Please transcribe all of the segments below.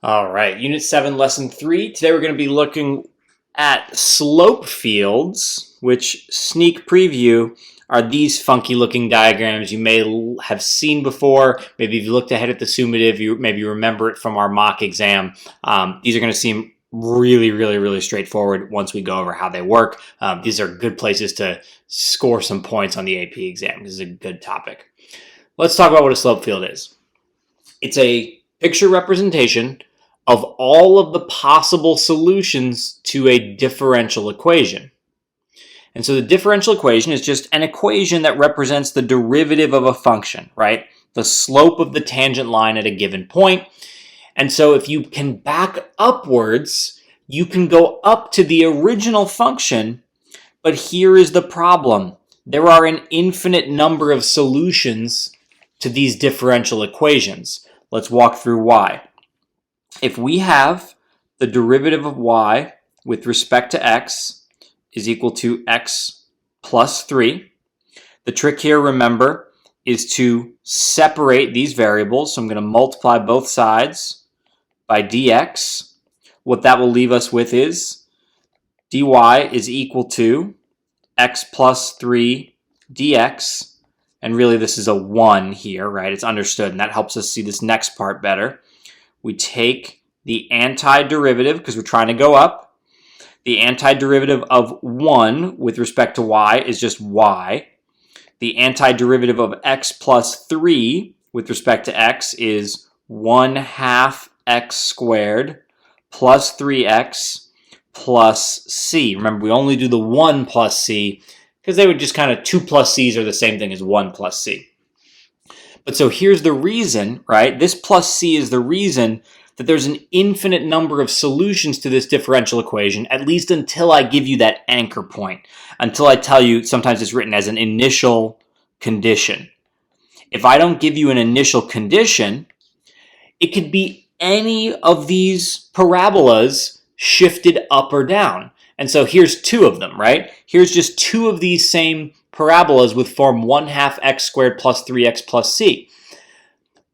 All right, Unit 7, Lesson 3. Today we're going to be looking at slope fields, which, sneak preview, are these funky looking diagrams you may have seen before. Maybe if you looked ahead at the summative, maybe you remember it from our mock exam. These are going to seem really straightforward once we go over how they work. These are good places to score some points on the AP exam. This is a good topic. Let's talk about what a slope field is. It's a picture representation of all of the possible solutions to a differential equation. And so the differential equation is just an equation that represents the derivative of a function, right? The slope of the tangent line at a given point. And so if you can back upwards, you can go up to the original function, but here is the problem. There are an infinite number of solutions to these differential equations. Let's walk through why. If we have the derivative of y with respect to x is equal to x plus 3, the trick here, remember, is to separate these variables. So I'm going to multiply both sides by dx. What that will leave us with is dy is equal to x plus 3 dx. And really this is a 1 here, right? It's understood, and that helps us see this next part better. We take the antiderivative, because we're trying to go up. The antiderivative of 1 with respect to y is just y. The antiderivative of x plus 3 with respect to x is 1/2 x squared plus 3x plus c. Remember, we only do the 1 plus c because they would just kind of 2 plus c's are the same thing as 1 plus c. But so here's the reason, right? This plus c is the reason that there's an infinite number of solutions to this differential equation, at least until I give you that anchor point, until I tell you, sometimes it's written as an initial condition. If I don't give you an initial condition, it could be any of these parabolas shifted up or down. And so here's 2 of them, right? Here's just 2 of these same parabolas with form 1/2 x squared plus 3x plus c.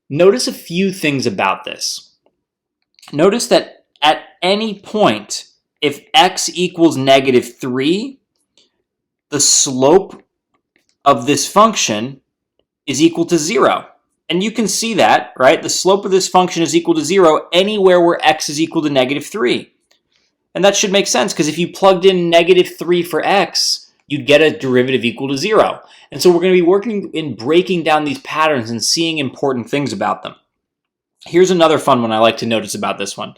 Notice a few things about this. Notice that at any point, if x equals -3, the slope of this function is equal to 0. And you can see that, right? The slope of this function is equal to 0 anywhere where x is equal to -3. And that should make sense, because if you plugged in -3 for x, you'd get a derivative equal to 0. And so we're going to be working in breaking down these patterns and seeing important things about them. Here's another fun one I like to notice about this one.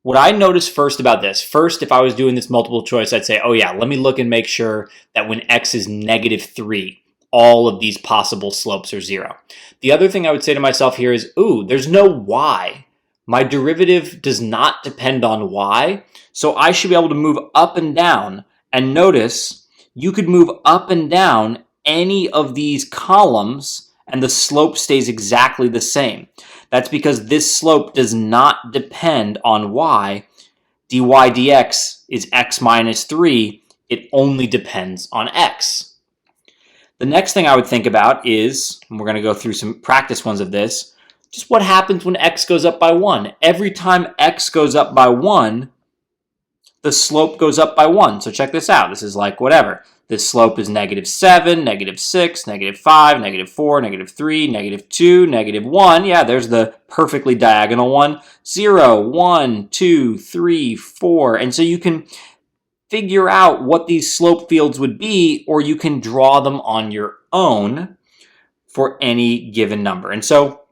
What I notice first about this, if I was doing this multiple choice, I'd say, oh yeah, let me look and make sure that when x is -3, all of these possible slopes are 0. The other thing I would say to myself here is, ooh, there's no y. My derivative does not depend on y, so I should be able to move up and down. And notice, you could move up and down any of these columns and the slope stays exactly the same. That's because this slope does not depend on y. dy dx is x minus 3. It only depends on x. The next thing I would think about is, and we're going to go through some practice ones of this, just what happens when x goes up by 1. Every time x goes up by 1, the slope goes up by 1. So check this out. This is like whatever. This slope is -7, -6, -5, -4, -3, -2, -1. Yeah, there's the perfectly diagonal one. 0, 1, 2, 3, 4. And so you can figure out what these slope fields would be, or you can draw them on your own for any given number. And so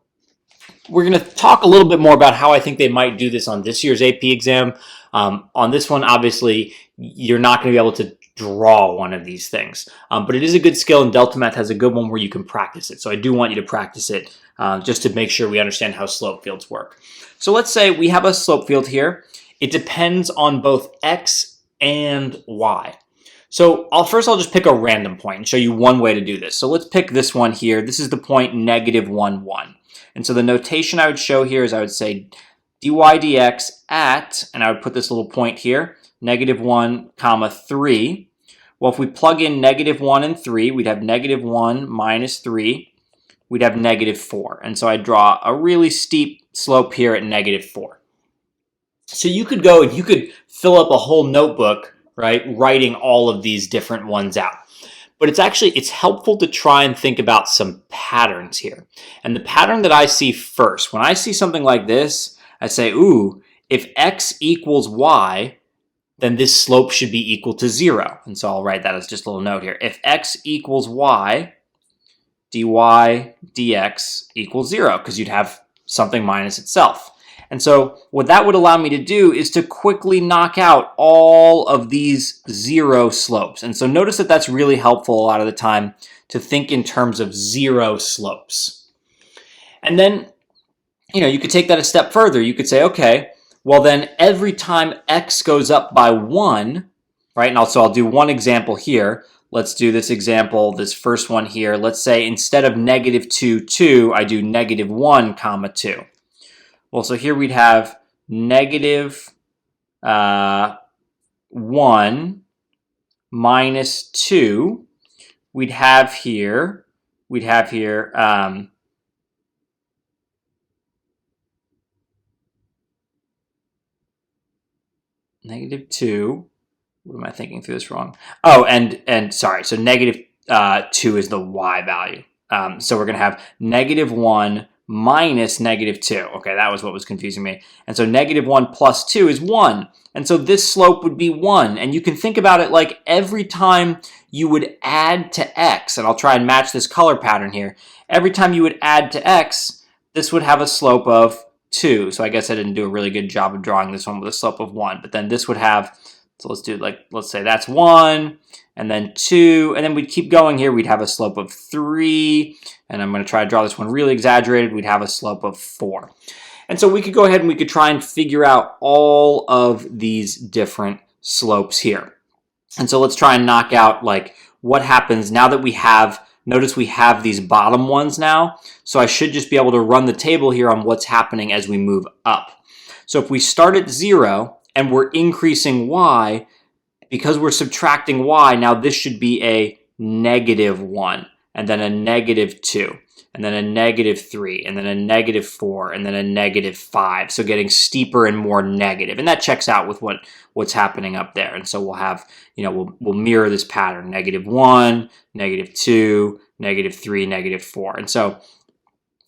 we're going to talk a little bit more about how I think they might do this on this year's AP exam. On this one, obviously, you're not going to be able to draw one of these things. But it is a good skill, and Delta Math has a good one where you can practice it. So I do want you to practice it just to make sure we understand how slope fields work. So let's say we have a slope field here. It depends on both x and y. So I'll just pick a random point and show you one way to do this. So let's pick this one here. This is the point -1, 1. And so the notation I would show here is I would say dy dx at, and I would put this little point here, -1, 3. Well, if we plug in -1 and 3, we'd have -1 minus 3 we'd have -4. And so I draw a really steep slope here at -4. So you could go and you could fill up a whole notebook, right, writing all of these different ones out. But it's helpful to try and think about some patterns here. And the pattern that I see first, when I see something like this, I say, ooh, if x equals y, then this slope should be equal to 0. And so I'll write that as just a little note here. If x equals y, dy dx equals 0, because you'd have something minus itself. And so what that would allow me to do is to quickly knock out all of these 0 slopes. And so notice that that's really helpful a lot of the time to think in terms of 0 slopes. And then, you could take that a step further. You could say, okay, well then every time x goes up by 1, right? And also I'll do one example here. Let's do this example, this first one here. Let's say instead of -2, 2, I do -1, 2. Well, so here we'd have -1 minus 2. We'd have here -2. What am I thinking through this wrong? Oh, and sorry, so -2 is the y value. So we're going to have -1 minus -2. Okay, that was what was confusing me. And so -1 plus 2 is 1. And so this slope would be 1. And you can think about it like every time you would add to x, and I'll try and match this color pattern here. Every time you would add to x, this would have a slope of 2. So I guess I didn't do a really good job of drawing this one with a slope of 1. But then this would have, so let's say that's 1, and then 2, and then we'd keep going here. We'd have a slope of 3, and I'm going to try to draw this one really exaggerated. We'd have a slope of 4. And so we could go ahead and we could try and figure out all of these different slopes here. And so let's try and knock out like what happens now that we have, notice we have these bottom ones now. So I should just be able to run the table here on what's happening as we move up. So if we start at 0 and we're increasing y, because we're subtracting y, now this should be a -1, and then a -2, and then a -3, and then a -4, and then a -5. So getting steeper and more negative. And that checks out with what's happening up there. And so we'll have, we'll mirror this pattern, -1, -2, -3, -4. And so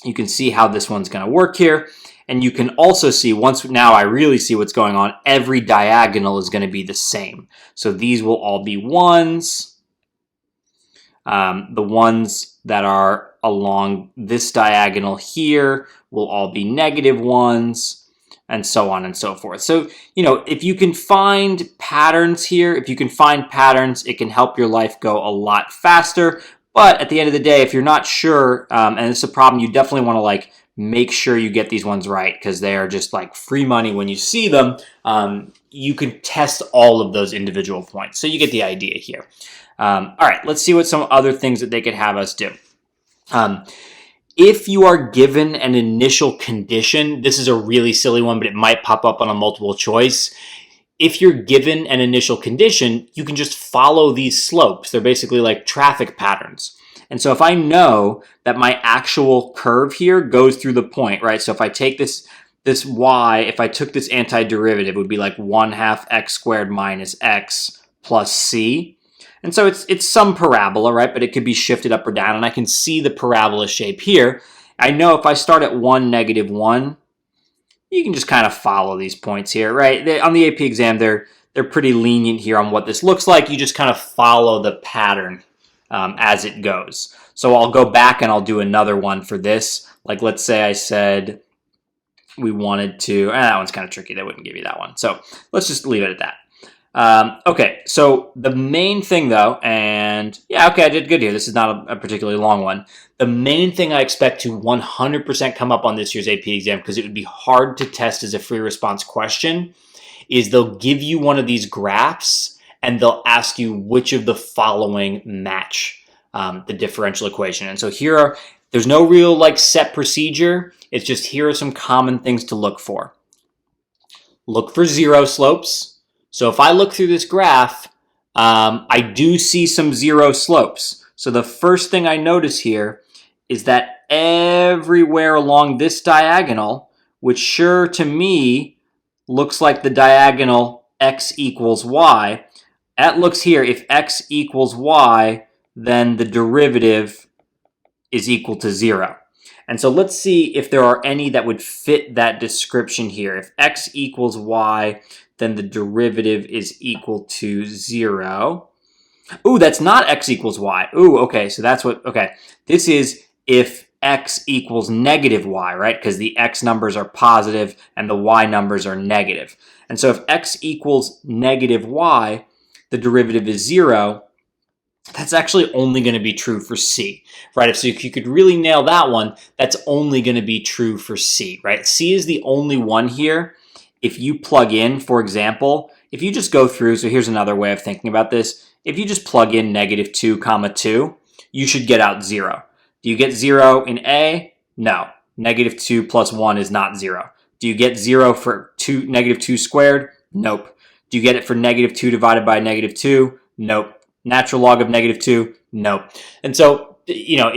you can see how this one's going to work here. And you can also see, once now I really see what's going on, every diagonal is going to be the same. So these will all be 1s. The ones that are along this diagonal here will all be -1s, and so on and so forth. So, if you can find patterns here, it can help your life go a lot faster. But at the end of the day, if you're not sure, and it's a problem, you definitely want to make sure you get these ones right, because they are just like free money when you see them. You can test all of those individual points. So you get the idea here. All right, let's see what some other things that they could have us do. If you are given an initial condition, this is a really silly one, but it might pop up on a multiple choice. If you're given an initial condition, you can just follow these slopes. They're basically like traffic patterns. And so if I know that my actual curve here goes through the point, right? So if I take this y, if I took this antiderivative, it would be like 1/2 x squared minus x plus c. And so it's some parabola, right? But it could be shifted up or down, and I can see the parabola shape here. I know if I start at 1, -1, you can just kind of follow these points here, right? On the AP exam, they're pretty lenient here on what this looks like. You just kind of follow the pattern as it goes. So I'll go back and I'll do another one for this. Like let's say I said we wanted to, that one's kind of tricky. They wouldn't give you that one. So let's just leave it at that. Okay, so the main thing though, and yeah, okay, I did good here. This is not a particularly long one. The main thing I expect to 100% come up on this year's AP exam, because it would be hard to test as a free response question, is they'll give you one of these graphs and they'll ask you which of the following match the differential equation. And so there's no real set procedure. It's just here are some common things to look for. Look for 0 slopes. So if I look through this graph, I do see some 0 slopes. So the first thing I notice here is that everywhere along this diagonal, which sure to me looks like the diagonal x equals y, that looks here, if x equals y, then the derivative is equal to 0. And so let's see if there are any that would fit that description here. If x equals y, then the derivative is equal to 0. Ooh, that's not x equals y. Ooh, okay, so that's what, okay. This is if x equals negative y, right? Because the x numbers are positive and the y numbers are negative. And so if x equals negative y, the derivative is 0. That's actually only going to be true for C, right? So if you could really nail that one, that's only going to be true for C, right? C is the only one here. If you plug in, for example, if you just go through, so here's another way of thinking about this. If you just plug in negative 2 comma 2, you should get out 0. Do you get 0 in A? No. Negative 2 plus 1 is not 0. Do you get 0 for negative 2 squared? Nope. Do you get it for negative 2 divided by negative 2? Nope. Natural log of negative 2? Nope. And so, you know,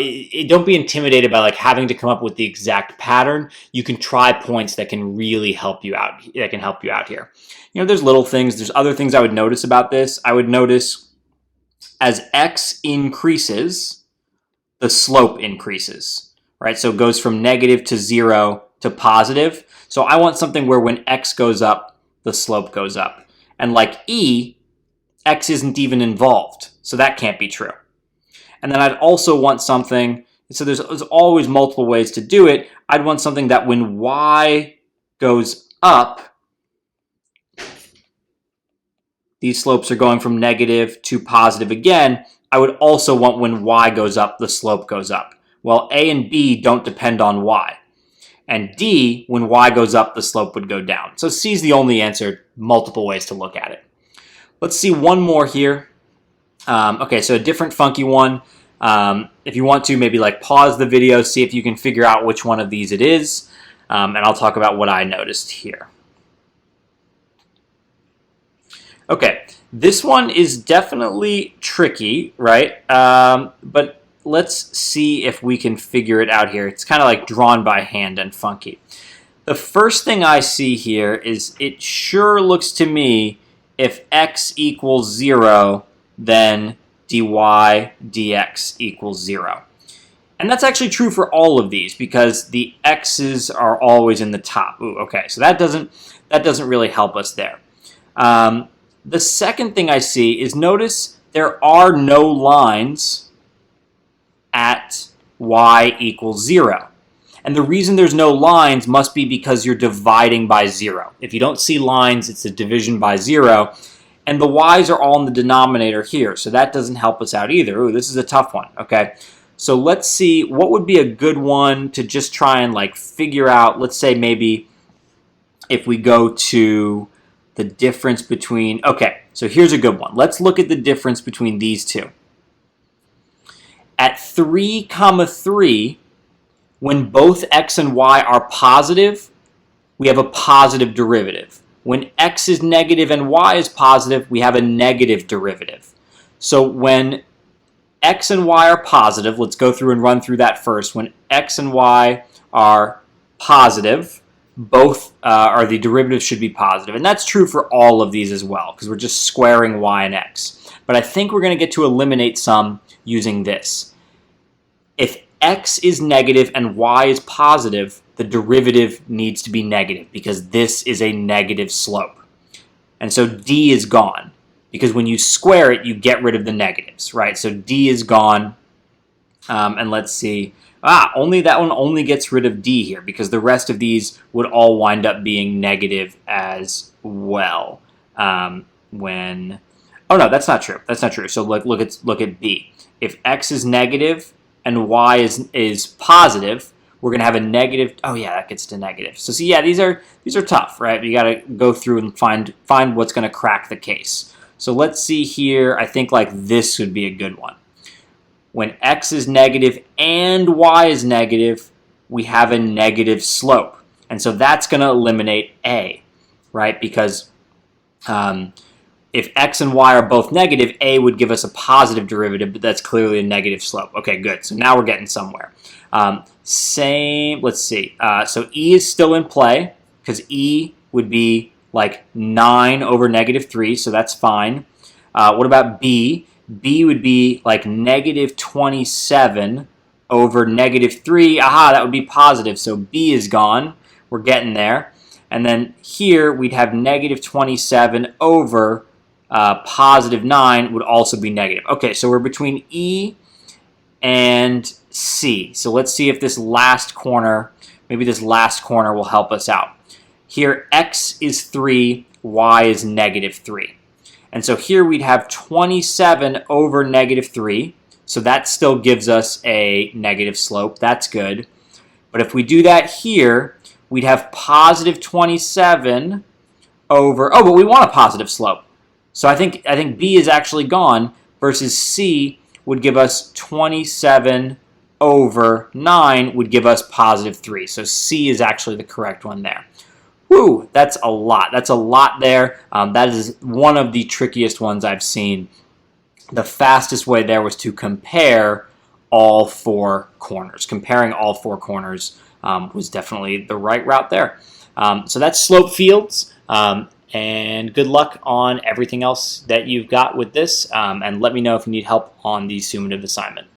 don't be intimidated by like having to come up with the exact pattern. You can try points that can really help you out. That can help you out here. You know, there's little things. There's other things I would notice about this. I would notice as x increases, the slope increases, right? So it goes from negative to 0 to positive. So I want something where when x goes up, the slope goes up. And like E, x isn't even involved, so that can't be true. And then I'd also want something, so there's always multiple ways to do it. I'd want something that when y goes up, these slopes are going from negative to positive again. I would also want when y goes up, the slope goes up. Well, A and B don't depend on y. And D, when y goes up, the slope would go down. So C is the only answer, multiple ways to look at it. Let's see one more here. Okay, so a different funky one. If you want to, maybe like pause the video, see if you can figure out which one of these it is. And I'll talk about what I noticed here. Okay, this one is definitely tricky, right? But let's see if we can figure it out here. It's kind of like drawn by hand and funky. The first thing I see here is it sure looks to me if x equals 0, then dy dx equals 0. And that's actually true for all of these because the x's are always in the top. Ooh, okay, so that doesn't really help us there. The second thing I see is notice there are no lines at y equals 0. And the reason there's no lines must be because you're dividing by 0. If you don't see lines, it's a division by 0. And the y's are all in the denominator here, so that doesn't help us out either. Ooh, this is a tough one, okay? So let's see, what would be a good one to just try and like figure out, let's say maybe if we go to the difference between, okay, so here's a good one. Let's look at the difference between these two. At 3, 3, when both x and y are positive, we have a positive derivative. When x is negative and y is positive, we have a negative derivative. So when x and y are positive, let's go through and run through that first. When x and y are positive, both or the derivative should be positive. And that's true for all of these as well, because we're just squaring y and x. But I think we're going to get to eliminate some using this. If x is negative and y is positive, the derivative needs to be negative because this is a negative slope. And so d is gone because when you square it, you get rid of the negatives, right? So d is gone. And let's see. Only that one only gets rid of d here because the rest of these would all wind up being negative as well. Oh no, that's not true. That's not true. So look at b. If x is negative and y is positive, we're going to have a negative. Oh yeah, that gets to negative. So see, yeah, these are tough, right? You got to go through and find what's going to crack the case. So let's see here. I think like this would be a good one. When x is negative and y is negative, we have a negative slope. And so that's going to eliminate a, right? Because if x and y are both negative, a would give us a positive derivative, but that's clearly a negative slope. Okay, good. So now we're getting somewhere. Let's see. So e is still in play because e would be like 9 over negative 3, so that's fine. What about b? B would be like negative 27 over negative 3. Aha, that would be positive, so b is gone. We're getting there. And then here we'd have negative 27 over positive 9 would also be negative. Okay, so we're between E and C. So let's see if this last corner, maybe this last corner will help us out. Here x is 3, y is negative 3. And so here we'd have 27 over negative 3. So that still gives us a negative slope. That's good. But if we do that here, we'd have positive 27 over, oh, but we want a positive slope. So I think B is actually gone versus C would give us 27 over 9 would give us positive 3. So C is actually the correct one there. Whew, that's a lot. That's a lot there. That is one of the trickiest ones I've seen. The fastest way there was to compare all 4 corners. Comparing all 4 corners was definitely the right route there. So that's slope fields. And good luck on everything else that you've got with this. And let me know if you need help on the summative assignment.